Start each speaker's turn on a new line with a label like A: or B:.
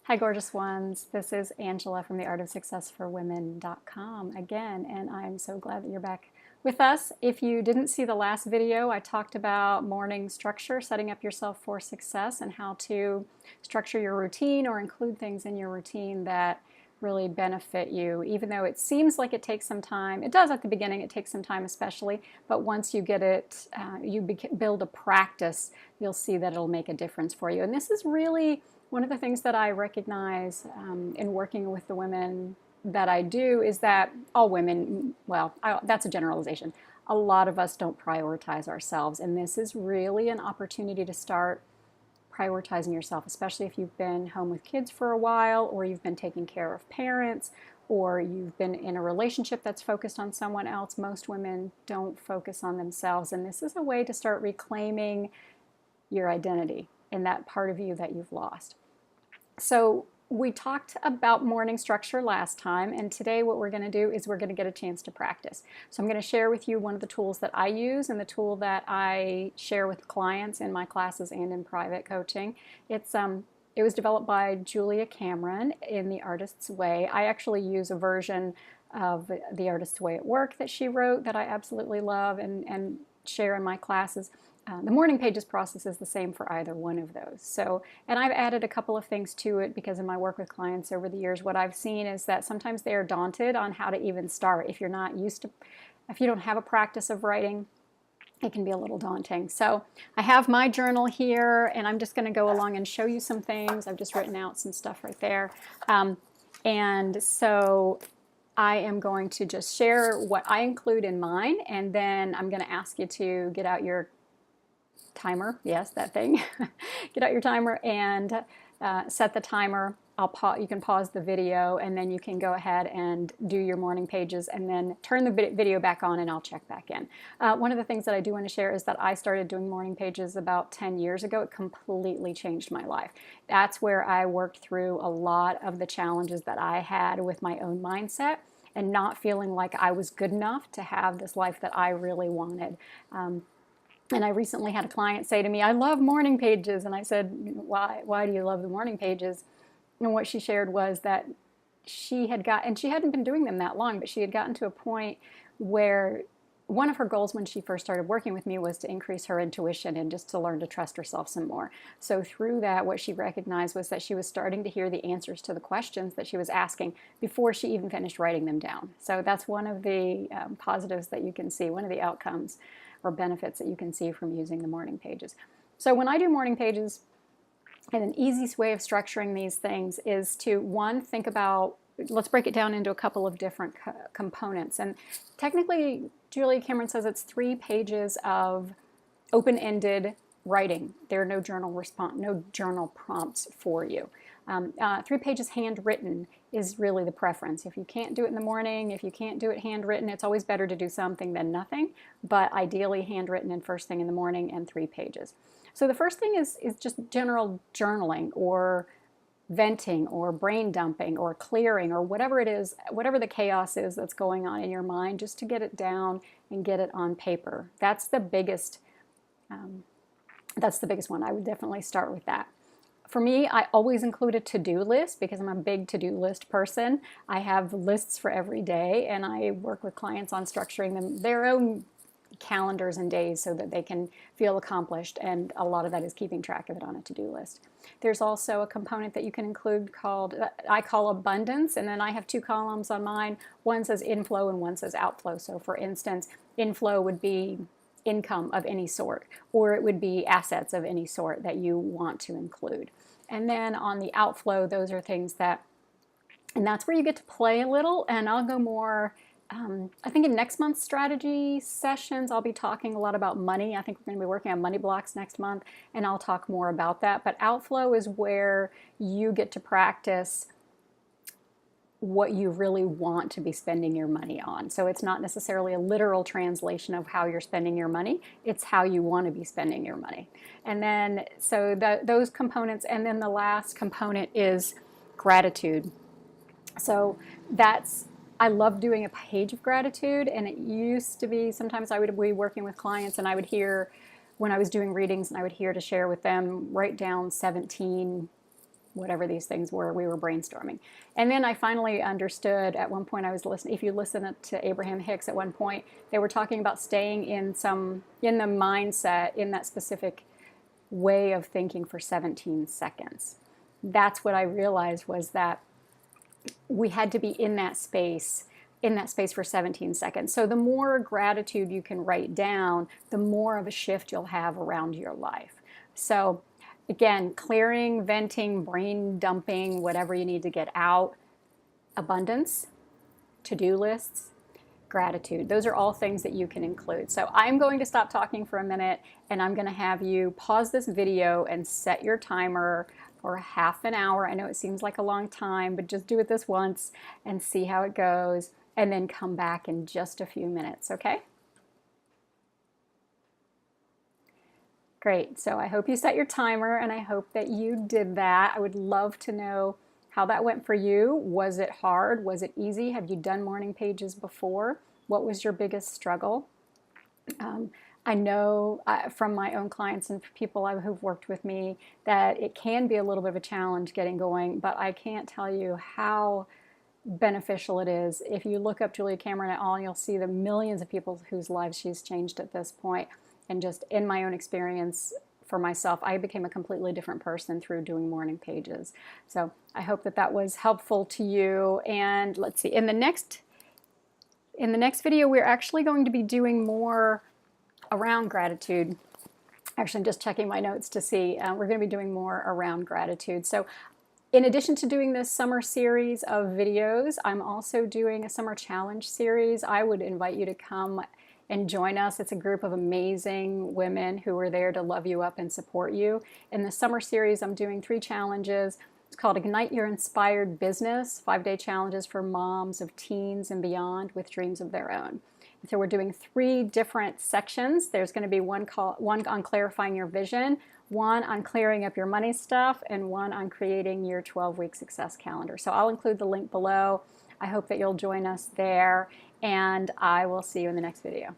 A: Hi, gorgeous ones. This is Angela from theartofsuccessforwomen.com again, and I'm so glad that you're back with us. If you didn't see the last video, I talked about morning structure, setting up yourself for success, and how to structure your routine or include things in your routine that really benefit you. Even though it seems like it takes some time, it does at the beginning, it takes some time especially, but once you get it, build a practice, you'll see that it'll make a difference for you. And this is really one of the things that I recognize in working with the women that I do is that all women, well, that's a generalization. A lot of us don't prioritize ourselves, and this is really an opportunity to start prioritizing yourself, especially if you've been home with kids for a while, or you've been taking care of parents, or you've been in a relationship that's focused on someone else. Most women don't focus on themselves, and this is a way to start reclaiming your identity in that part of you that you've lost. So we talked about morning structure last time, and today what we're going to do is we're going to get a chance to practice. So I'm going to share with you one of the tools that I use and the tool that I share with clients in my classes and in private coaching. It was developed by Julia Cameron in The Artist's Way. I actually use a version of The Artist's Way at Work that she wrote that I absolutely love and share in my classes. The morning pages process is the same for either one of those. So, and I've added a couple of things to it because in my work with clients over the years, what I've seen is that sometimes they are daunted on how to even start. If you're not used to, if you don't have a practice of writing, it can be a little daunting. So I have my journal here, and I'm just going to go along and show you some things. I've just written out some stuff right there. And so I am going to just share what I include in mine, and then I'm going to ask you to get out your timer. Yes, that thing. Get out your timer and set the timer. You can pause the video, and then you can go ahead and do your morning pages, and then turn the video back on, and I'll check back in. One of the things that I do want to share is that I started doing morning pages about 10 years ago. It completely changed my life. That's where I worked through a lot of the challenges that I had with my own mindset and not feeling like I was good enough to have this life that I really wanted. And I recently had a client say to me, "I love morning pages." And I said, "Why do you love the morning pages?" And what she shared was that she hadn't been doing them that long, but she had gotten to a point where one of her goals when she first started working with me was to increase her intuition and just to learn to trust herself some more. So through that, what she recognized was that she was starting to hear the answers to the questions that she was asking before she even finished writing them down. So that's one of the positives that you can see, one of the outcomes or benefits that you can see from using the morning pages. So when I do morning pages, and an easiest way of structuring these things is to, one, think about, let's break it down into a couple of different components. And technically, Julia Cameron says it's 3 pages of open-ended writing. There are no journal prompts for you. 3 pages handwritten is really the preference. If you can't do it in the morning, if you can't do it handwritten, it's always better to do something than nothing, but ideally handwritten and first thing in the morning and 3 pages. So the first thing is just general journaling or venting or brain dumping or clearing or whatever it is, whatever the chaos is that's going on in your mind, just to get it down and get it on paper. That's the biggest one. I would definitely start with that. For me, I always include a to-do list because I'm a big to-do list person. I have lists for every day, and I work with clients on structuring them their own calendars and days so that they can feel accomplished, and a lot of that is keeping track of it on a to-do list. There's also a component that you can include called, I call abundance, and then I have 2 columns on mine. One says inflow and one says outflow. So for instance, inflow would be income of any sort, or it would be assets of any sort that you want to include. And then on the outflow, those are things that, and that's where you get to play a little, and I'll go more, I think in next month's strategy sessions, I'll be talking a lot about money. I think we're going to be working on money blocks next month, and I'll talk more about that. But outflow is where you get to practice what you really want to be spending your money on. So it's not necessarily a literal translation of how you're spending your money, it's how you want to be spending your money. And then, so those components, and then the last component is gratitude. So I love doing a page of gratitude, and it used to be, sometimes I would be working with clients and I would hear, when I was doing readings, and I would hear to share with them, write down 17 whatever these things were, we were brainstorming. And then I finally understood at one point, I was listening, if you listen to Abraham Hicks at one point, they were talking about staying in the mindset, in that specific way of thinking for 17 seconds. That's what I realized, was that we had to be in that space for 17 seconds. So the more gratitude you can write down, the more of a shift you'll have around your life. So again, clearing, venting, brain dumping, whatever you need to get out, abundance, to-do lists, gratitude. Those are all things that you can include. So I'm going to stop talking for a minute, and I'm going to have you pause this video and set your timer for half an hour. I know it seems like a long time, but just do it this once and see how it goes, and then come back in just a few minutes, okay? Great, so I hope you set your timer, and I hope that you did that. I would love to know how that went for you. Was it hard? Was it easy? Have you done morning pages before? What was your biggest struggle? I know from my own clients and people who've worked with me that it can be a little bit of a challenge getting going, but I can't tell you how beneficial it is. If you look up Julia Cameron et al., you'll see the millions of people whose lives she's changed at this point. And just in my own experience for myself, I became a completely different person through doing morning pages. So I hope that that was helpful to you. And let's see, in the next video, we're actually going to be doing more around gratitude. Actually, I'm just checking my notes to see. We're going to be doing more around gratitude. So in addition to doing this summer series of videos, I'm also doing a summer challenge series. I would invite you to come and join us. It's a group of amazing women who are there to love you up and support you. In the summer series, I'm doing 3 challenges. It's called Ignite Your Inspired Business, 5-day challenges for moms of teens and beyond with dreams of their own. And so we're doing 3 different sections. There's going to be one on clarifying your vision, one on clearing up your money stuff, and one on creating your 12-week success calendar. So I'll include the link below. I hope that you'll join us there, and I will see you in the next video.